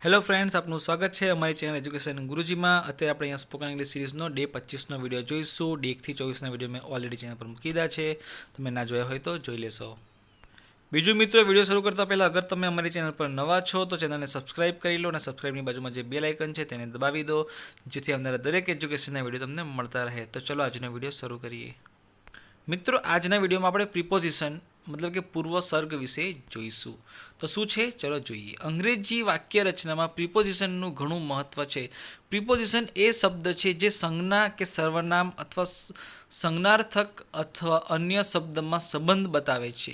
Hello friends, આપનું સ્વાગત છે અમારી ચેનલ એજ્યુકેશન ગુરુજીમાં. અત્યારે આપણે અહીંયા સ્પોકન ઇંગ્લિશ સિરીઝનો ડે 25નો વિડીયો જોઈશું. ડે 1થી 24ના વિડીયો મેં ઓલરેડી ચેનલ પર મૂકી દીધા છે. તમે ના જોયા હોય તો જોઈ લેશો. બીજું મિત્રો, વિડીયો શરૂ કરતાં પહેલાં અગર તમે અમારી ચેનલ પર નવા છો તો ચેનલને સબસ્ક્રાઇબ કરી લો અને સબસ્ક્રાઇબની બાજુમાં જે બેલ આઇકન છે તેને દબાવી દો, જેથી આવનારા દરેક એજ્યુકેશનના વિડીયો તમને મળતા રહે. તો ચલો આજનો વિડીયો શરૂ કરીએ. મિત્રો, આજના વિડીયોમાં આપણે પ્રિપોઝિશન મતલબ કે પૂર્વ સર્ગ વિશે જોઈશું. તો શું છે, ચલો જોઈએ. અંગ્રેજી વાક્ય રચનામાં પ્રિપોઝિશનનું ઘણું મહત્ત્વ છે. પ્રિપોઝિશન એ શબ્દ છે જે સંજ્ઞા કે સર્વનામ અથવા સંજ્ઞાર્થક અથવા અન્ય શબ્દમાં સંબંધ બતાવે છે.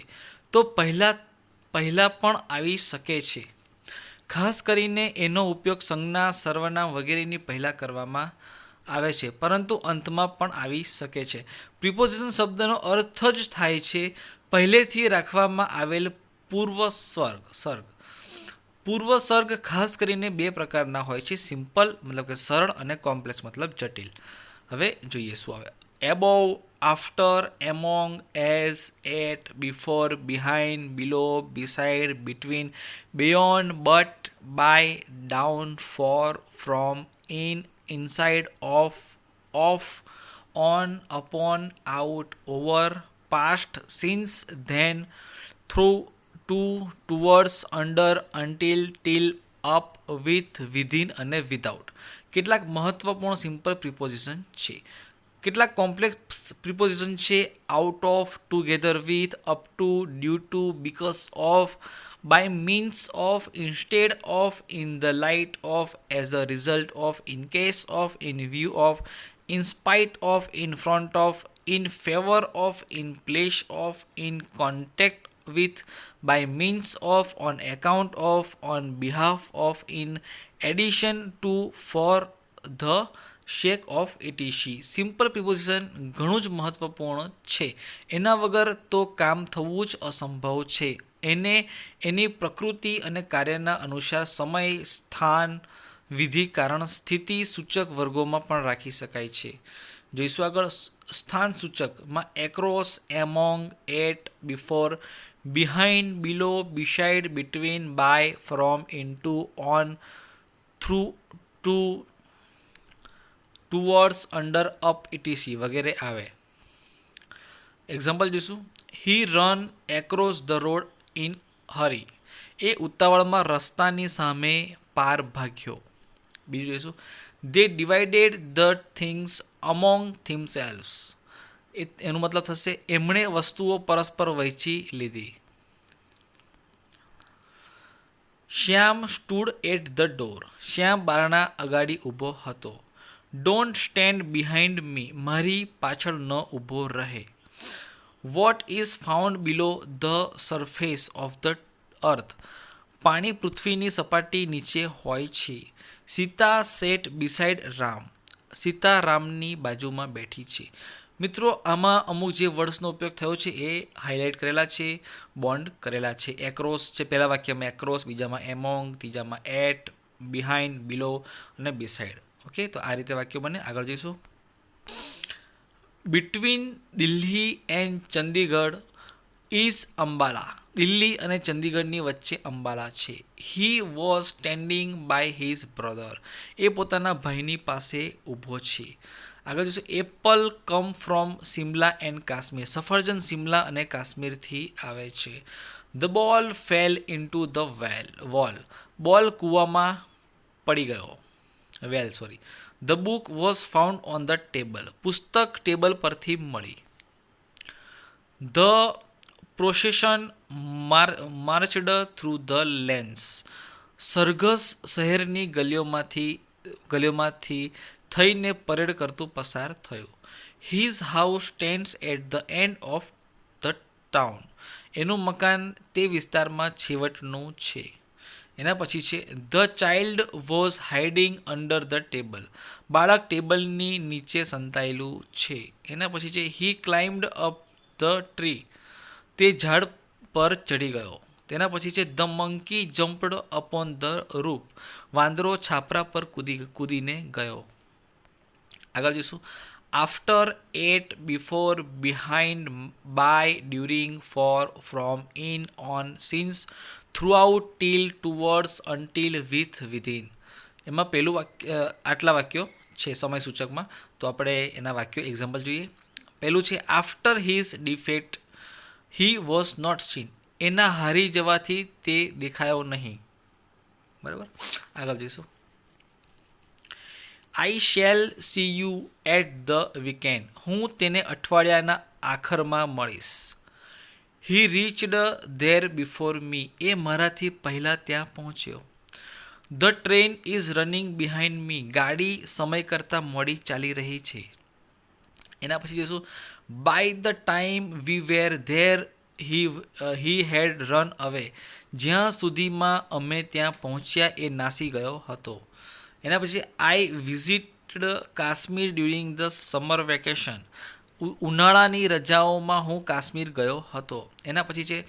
તો પહેલાં પણ આવી શકે છે. ખાસ કરીને એનો ઉપયોગ સંજ્ઞા, સર્વનામ વગેરેની પહેલાં કરવામાં આવે છે, પરંતુ અંતમાં પણ આવી શકે છે. પ્રિપોઝિશન શબ્દનો અર્થ જ થાય છે પહેલેથી રાખવામાં આવેલ પૂર્વ સર્ગ. પૂર્વ સર્ગ ખાસ કરીને બે પ્રકારના હોય છે: સિમ્પલ મતલબ કે સરળ અને કોમ્પ્લેક્સ મતલબ જટિલ. હવે જોઈએ શું આવે. Above, after, among, as, at, before, behind, below, beside, between, beyond, but, by, down, for, from, in, inside, of, on, upon, out, over, past, since, then, through, to, towards, under, until, till, up, with, within અને without. કેટલાક મહત્વપૂર્ણ simple preposition છે. કેટલાક complex preposition છે: out of, together with, up to, due to, because of, by means of, instead of, in the light of, as a result of, in case of, in view of, in spite of, in front of, in favor of, in place of, in contact with, by means of, on account of, on behalf of, in addition to, for the sake of, etc. Simple preposition ઘણું જ મહત્વપૂર્ણ છે. એના વગર તો કામ થવું જ અસંભવ છે. એને એની પ્રકૃતિ અને કાર્યના અનુસાર સમય, સ્થાન, વિધિ, કારણ, સ્થિતિ સૂચક વર્ગોમાં પણ રાખી શકાય છે. જોઈશું આગળ. સ્થાન સૂચકમાં across, among, at, before, behind, below, beside, between, by, from, into, on, through, to, towards, under, up, ETC વગેરે આવે. એક્ઝામ્પલ જોઈશું. He run across the road in hurry. એ ઉતાવળમાં રસ્તાની સામે પાર ભાગ્યો. બીજું જોઈશું. They divided the things among themselves. એનું મતલબ થશે એમણે વસ્તુઓ પરસ્પર વહેંચી લીધી. Shyam stood at the door. Shyam બારણા અગાડી ઊભો હતો. ડોન્ટ સ્ટેન્ડ બિહાઇન્ડ મી. મારી પાછળ ન ઊભો રહે. Water is found below the surface of the earth. પાણી પૃથ્વીની સપાટી નીચે હોય છે. Sita sat beside Ram. સીતા રામની બાજુમાં બેઠી છે. મિત્રો, આમાં અમુક જે વર્ડ્સનો ઉપયોગ થયો છે એ હાઇલાઇટ કરેલા છે, બોન્ડ કરેલા છે. એક્રોસ છે પહેલા વાક્યમાં, એક્રોસ બીજામાં, એમોંગ ત્રીજામાં, એટ, બિહાઇન્ડ, બિલો અને બિસાઇડ. ઓકે, તો આ રીતે વાક્યો બને. આગળ જઈશું. Between Delhi and Chandigarh is Ambala. Delhi અને ચંદીગઢની વચ્ચે અંબાલા છે. He was standing by his brother. એ પોતાના ભાઈની પાસે ઊભો છે. આગળ જોઈશું. Apple come from Simla and Kashmir. સફરજન સિમલા અને કાશ્મીરથી આવે છે. The ball fail into the wall. બોલ કૂવામાં પડી ગયો. The book was found on the table. પુસ્તક ટેબલ પરથી મળી. The procession marched through the lanes. સરઘસ શહેરની ગલીઓમાંથી થઈને પરેડ કરતું પસાર થયું. His house stands at the end of the town. એનું મકાન તે વિસ્તારમાં છેવટનું છે. એના પછી છે the child was hiding under the table. બાળક ટેબલની નીચે સંતાયેલું છે. એના પછી છે he climbed up the tree. તે ઝાડ પર ચડી ગયો. તેના પછી છે the monkey jumped upon the roof. વાંદરો છાપરા પર કૂદીને ગયો. આગળ જઈશું. after, at, before, behind, by, during, for, from, in, on, since, throughout, till, towards, until, with, within. એમાં પહેલું વાક્ય આટલા વાક્યો છે સમય સૂચકમાં. તો આપણે એના વાક્યો એક્ઝામ્પલ જોઈએ. પહેલું છે after his defeat he was not seen. એના હારી જવાથી તે દેખાયો નહીં. બરાબર, આગળ જોઈશું. I shall see you at the weekend. હું તેને અઠવાડિયાના આખરમાં મળીશ. He reached there before me. એ મારાથી પહેલાં ત્યાં પહોંચ્યો. The train is running behind me. ગાડી સમય કરતાં મોડી ચાલી રહી છે. એના પછી જોઈશું by the time we were there he had run away. જ્યાં સુધીમાં અમે ત્યાં પહોંચ્યા એ નાસી ગયો હતો. એના પછી I visited Kashmir during the summer vacation. ઉનાળાની રજાઓમાં હું કાશ્મીર ગયો હતો. એના પછી છે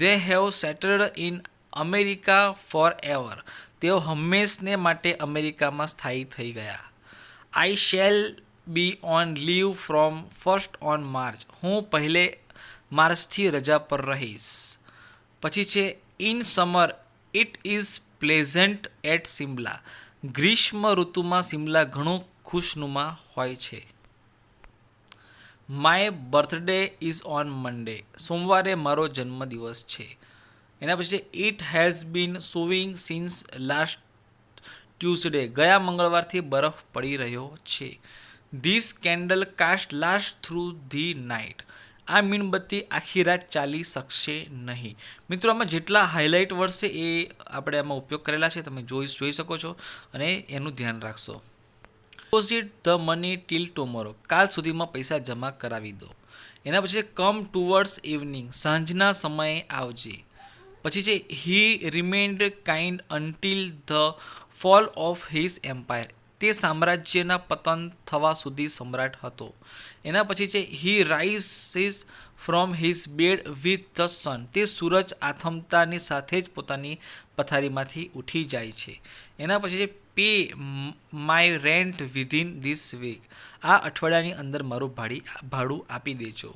they have settled in America forever. તેઓ હંમેશને માટે અમેરિકામાં સ્થાયી થઈ ગયા. I shall be on leave from 1st on March. હું પહેલે માર્ચથી રજા પર રહીશ. પછી છે in summer it is pleasant at Simla. ગ્રીષ્મ ઋતુમાં સિમલા ઘણું ખુશનુમા હોય છે. My birthday is on Monday. સોમવારે મારો જન્મદિવસ છે. એના પછી it has been snowing since last Tuesday. ગયા મંગળવારથી બરફ પડી રહ્યો છે. This candle cast last through the night. આ મીણબત્તી આખી રાત ચાલી શકશે નહીં. મિત્રો આમાં જેટલા હાઇલાઇટ વર્ડ છે એ આપણે આમાં ઉપયોગ કરેલા છે, તમે જોઈ શકો છો અને એનું ધ્યાન રાખશો. Deposit the money till tomorrow. કાલ સુધીમાં પૈસા જમા કરાવી દો. એના પછી કમ ટુવર્ડ્સ ઇવનિંગ. સાંજના સમયે આવજે. પછી છે he remained kind until the fall of his empire. તે સામ્રાજ્યના પતન થવા સુધી સમ્રાટ હતો. એના પછી છે he rises from his bed with the sun. તે સૂરજ આથમતાની સાથે જ પોતાની પથારીમાંથી ઉઠી જાય છે. એના પછી છે pay my rent within this week. આ અઠવાડિયાની અંદર મારું ભાડું આપી દેજો.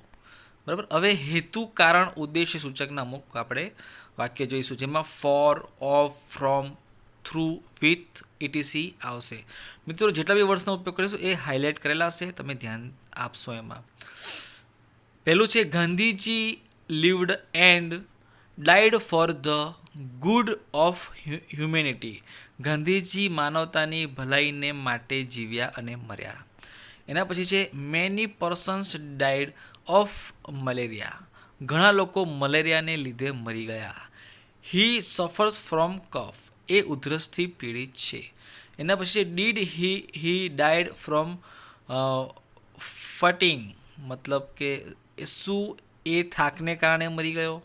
બરાબર, હવે હેતુ કારણ ઉદ્દેશ્ય સૂચકના અમુક આપણે વાક્ય જોઈશું, જેમાં for, of, from, through, with, etc આવશે. મિત્રો જેટલા બી વર્ડ્સનો ઉપયોગ કરીશું એ હાઇલાઇટ કરેલા હશે, તમે ધ્યાન આપશો એમાં. પહેલું છે Gandhiji lived and died for the good of humanity. Gandhiji માનવતાની ભલાઈને માટે જીવ્યા અને મર્યા. એના પછી છે many persons died of malaria. ઘણા લોકો મલેરિયાને લીધે મરી ગયા. હી સફર્સ ફ્રોમ કફ. એ ઉધરસથી પીડિત છે. એના પછી ડીડ હી ડાઇડ ફ્રોમ ફટિંગ. મતલબ કે શું એ થાકને કારણે મરી ગયો.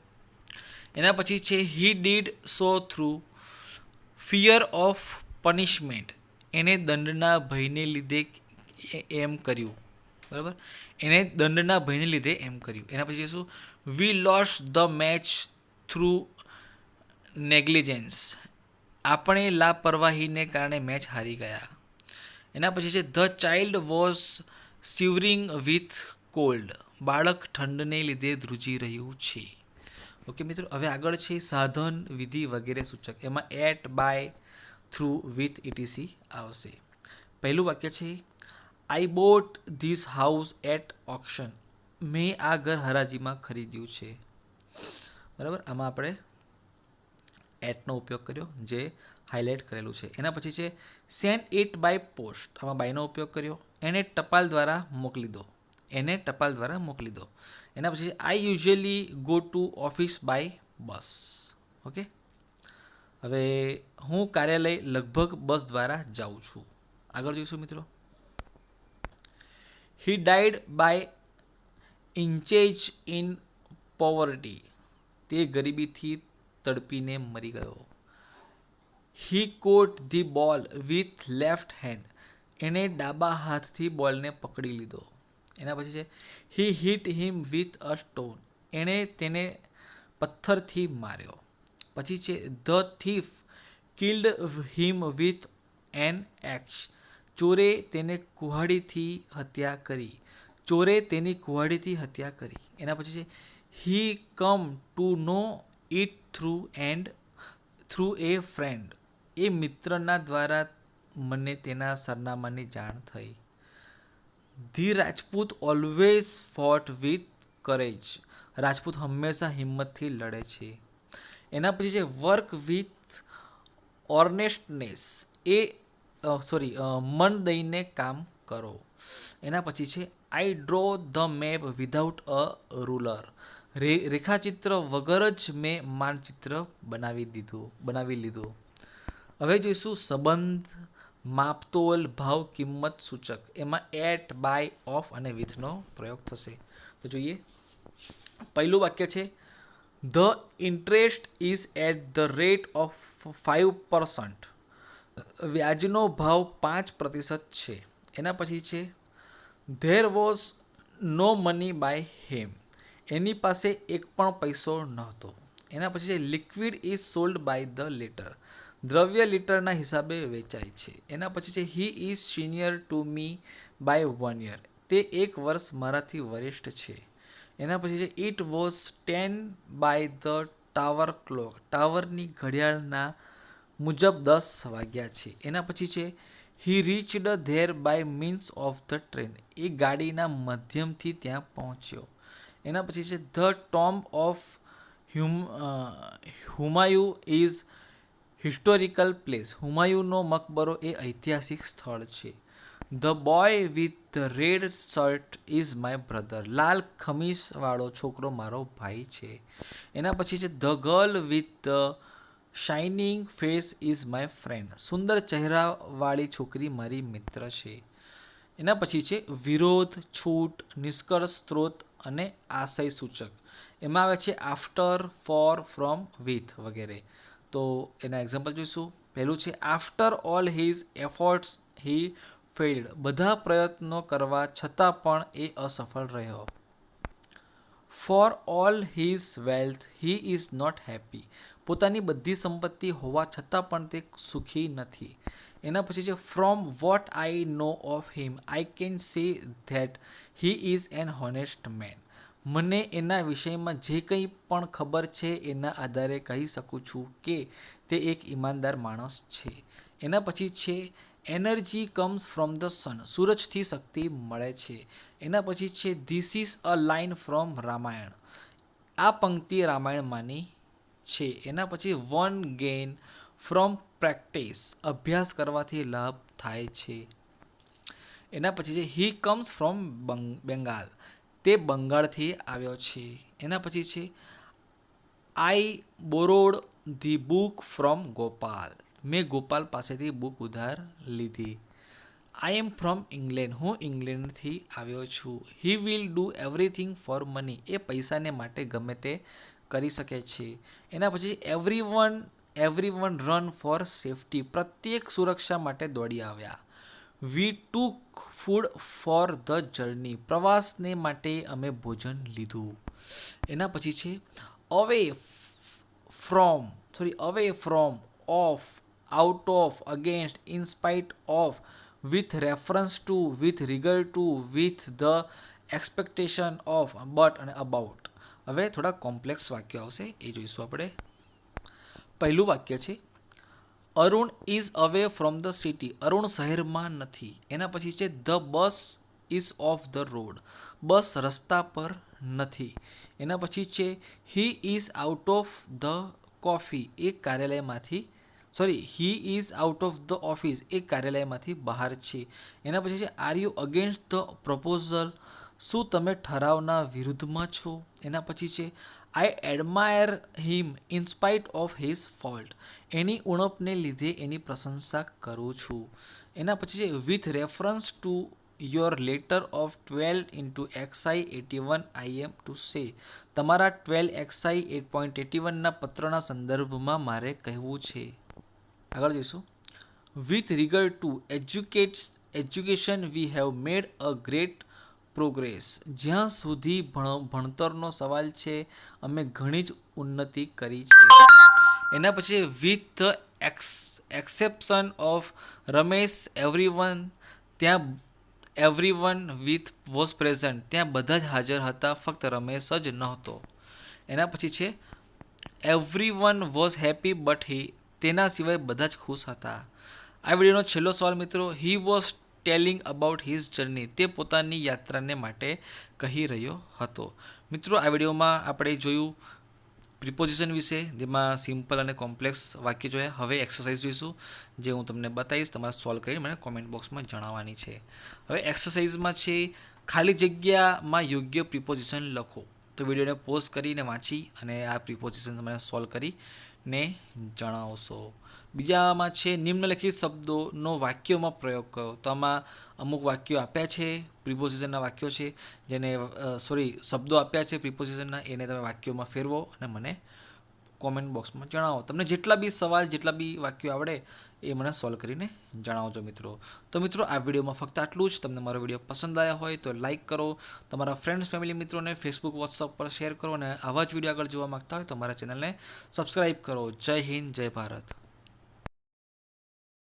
એના પછી છે he did so through fear of punishment. એને દંડના ભયને લીધે એમ કર્યું. બરાબર, એને દંડના ભયને લીધે એમ કર્યું. એના પછી શું we lost the match through negligence. આપણે લાપરવાહીને કારણે મેચ હારી ગયા. એના પછી છે the child was shivering with cold. બાળક ઠંડને લીધે ધ્રુજી રહ્યું છે. ઓકે મિત્રો, હવે આગળ છે સાધન, વિધિ વગેરે સૂચક. એમાં at, by, through, with, etc આવશે. પહેલું વાક્ય છે I bought this house at auction. મેં આ ઘર હરાજીમાં ખરીદ્યું છે. બરાબર, આમાં આપણે એટનો ઉપયોગ કર્યો જે હાઇલાઇટ કરેલું છે. એના પછી છે સેન્ડ ઇટ બાય પોસ્ટ. આમાં બાયનો ઉપયોગ કર્યો. એને ટપાલ દ્વારા મોકલી દો. એને ટપાલ દ્વારા મોકલી દો. એના પછી I usually go to office by bus. Okay, હવે હું કાર્યાલય લગભગ બસ દ્વારા જાઉં છું. આગળ જોઈશું મિત્રો. He died by inches in poverty. તે ગરીબીથી તડપીને મરી ગયો. He caught the ball with left hand. એણે ડાબા હાથથી બોલને પકડી લીધો. એના પછી છે he hit him with a stone. એણે તેને પથ્થરથી માર્યો. પછી છે the thief killed him with an axe. ચોરે તેને કુહાડીથી હત્યા કરી. ચોરે તેની કુહાડીથી હત્યા કરી. એના પછી છે he come to know it through a friend. એ મિત્રના દ્વારા મને તેના સરનામાની જાણ થઈ. The Rajput always fought with courage. Rajput હંમેશા હિંમતથી લડે છે. એના પછી છે વર્ક વિથ ઓર્નેસ્ટનેસ. મન દઈને કામ કરો. એના પછી છે I draw the map without a ruler. રેખાચિત્ર વગર જ મેં માનચિત્ર બનાવી લીધું. હવે જોઈશું સંબંધ, માપતોલ, ભાવ, કિંમત સૂચક. એમાં એટ, બાય, ઓફ અને વિથનો પ્રયોગ થશે. તો જોઈએ. પહેલું વાક્ય છે the interest is at the rate of 5%. વ્યાજનો ભાવ 5% છે. એના પછી છે there was no money by him. એની પાસે એક પણ પૈસો નહોતો. એના પછી છે liquid is sold by the litre. દ્રવ્ય લીટરના હિસાબે વેચાય છે. એના પછી છે he is senior to me by 1 year. તે 1 વર્ષ મારાથી વરિષ્ઠ છે. એના પછી છે it was 10 by the tower clock. ટાવરની ઘડિયાળના મુજબ 10 વાગ્યા છે. એના પછી છે he reached there by means of the train. એ ગાડીના માધ્યમથી ત્યાં પહોંચ્યો. એના પછી છે the tomb of Humayun is historical place. હુમાયુનો મકબરો એ ઐતિહાસિક સ્થળ છે. The boy with the red shirt is my brother. લાલ ખમીસવાળો છોકરો મારો ભાઈ છે. એના પછી છે the girl with the shining face is my friend. સુંદર ચહેરાવાળી છોકરી મારી મિત્ર છે. એના પછી છે વિરોધ, છૂટ, નિષ્કર્ષ, સ્ત્રોત અને આશય સૂચક. એમાં આવે છે આફ્ટર, ફોર, ફ્રોમ, વિથ વગેરે. તો એના એક્ઝામ્પલ જોઈશું. પહેલું છે after all his efforts he failed. બધા પ્રયત્નો કરવા છતાં પણ એ અસફળ રહ્યો. For all his wealth he is not happy. પોતાની બધી સંપત્તિ હોવા છતાં પણ તે સુખી નથી. એના પછી છે from what I know of him I can say that he is an honest man. મને એના વિષયમાં જે કંઈ પણ ખબર છે એના આધારે કહી શકું છું કે તે એક ઈમાનદાર માણસ છે. એના પછી છે energy comes from the sun. સૂરજથી શક્તિ મળે છે. એના પછી છે this is a line from Ramayan. આ પંક્તિ રામાયણમાંની છે. એના પછી વન ગેઇન ફ્રોમ પ્રેક્ટિસ. અભ્યાસ કરવાથી લાભ થાય છે. એના પછી છે હી કમ્સ ફ્રોમ બેંગાલ. તે બંગાળથી આવ્યો છે. એના પછી છે I borrowed the book from Gopal. મેં ગોપાલ પાસેથી બુક ઉધાર લીધી. I am from England. હું ઇંગ્લેન્ડથી આવ્યો છું. He will do everything for money. એ પૈસાને માટે ગમે તે કરી શકે છે. એના પછી એવરીવન રન ફોર સેફટી. પ્રત્યેક સુરક્ષા માટે દોડી આવ્યા. We took food for the journey. પ્રવાસને માટે અમે ભોજન લીધું. એના પછી છે away from, off, out of, against, in spite of, with reference to, with regard to, with the expectation of, but અને અબાઉટ. હવે થોડા કોમ્પ્લેક્સ વાક્યો આવશે, એ જોઈશું આપણે. પહેલું વાક્ય છે Arun is away from the city. Arun શહેરમાં નથી. એના પછી છે the bus is off the road. Bus રસ્તા પર નથી. એના પછી છે he is out of the coffee. He is out of the office. એ કાર્યાલયમાંથી બહાર છે. એના પછી છે are you against the proposal. શું તમે ઠરાવના વિરુદ્ધમાં છો? એના પછી છે I admire him in spite of his fault. એની ઉણપને લીધે એની પ્રશંસા કરું છું. એના પછી છે with reference to your letter of 12/xi81 I am to say. તમારા 12xi8.81ના પત્રના સંદર્ભમાં મારે કહેવું છે. આગળ જોઈશું. With regard to education we have made a great progress. જ્યાં સુધી ભણતરનો સવાલ છે અમે ઘણી જ ઉન્નતિ કરી છે. એના પછી with the exception of Ramesh everyone ત્યાં એવરીવન વિથ વોઝ પ્રેઝન્ટ, ત્યાં બધા જ હાજર હતા, ફક્ત રમેશ જ નહોતો. એના પછી છે everyone was happy but he, તેના સિવાય બધા જ ખુશ હતા. આ વિડીયોનો છેલ્લો સવાલ મિત્રો, he was telling about his journey, તે પોતાની યાત્રાને માટે કહી રહ્યો હતો. મિત્રો આ વિડીયોમાં આપણે જોયું પ્રિપોઝિશન વિશે, જેમાં સિમ્પલ અને કોમ્પ્લેક્સ વાક્ય જોયા. હવે એક્સરસાઇઝ જોઈશું, જે હું તમને બતાવીશ, તમારે સોલ્વ કરી મને કોમેન્ટ બોક્સમાં જણાવવાની છે. હવે એક્સરસાઇઝમાં છે ખાલી જગ્યામાં યોગ્ય પ્રિપોઝિશન લખો. તો વિડીયોને પોઝ કરીને વાંચી અને આ પ્રિપોઝિશન તમે સોલ્વ કરીને જણાવશો. બીજામાં છે નિમ્નલિખિત શબ્દોનો વાક્યોમાં પ્રયોગ કરો. તો આમાં અમુક વાક્યો આપ્યા છે, પ્રિપોઝિશનના વાક્યો છે, જેને શબ્દો આપ્યા છે પ્રિપોઝિશનના, એને તમે વાક્યોમાં ફેરવો અને મને કોમેન્ટ બોક્સમાં જણાવો. તમને જેટલા બી સવાલ, જેટલા બી વાક્યો આવડે એ મને સોલ્વ કરીને જણાવજો મિત્રો. તો મિત્રો આ વિડીયોમાં ફક્ત આટલું જ. તમને મારો વિડીયો પસંદ આવ્યા હોય તો લાઇક કરો, તમારા ફ્રેન્ડ્સ, ફેમિલી, મિત્રોને ફેસબુક, વોટ્સઅપ પર શેર કરો, અને આવા જ વિડીયો આગળ જોવા માગતા હોય તો મારા ચેનલને સબસ્ક્રાઈબ કરો. જય હિન્દ, જય ભારત.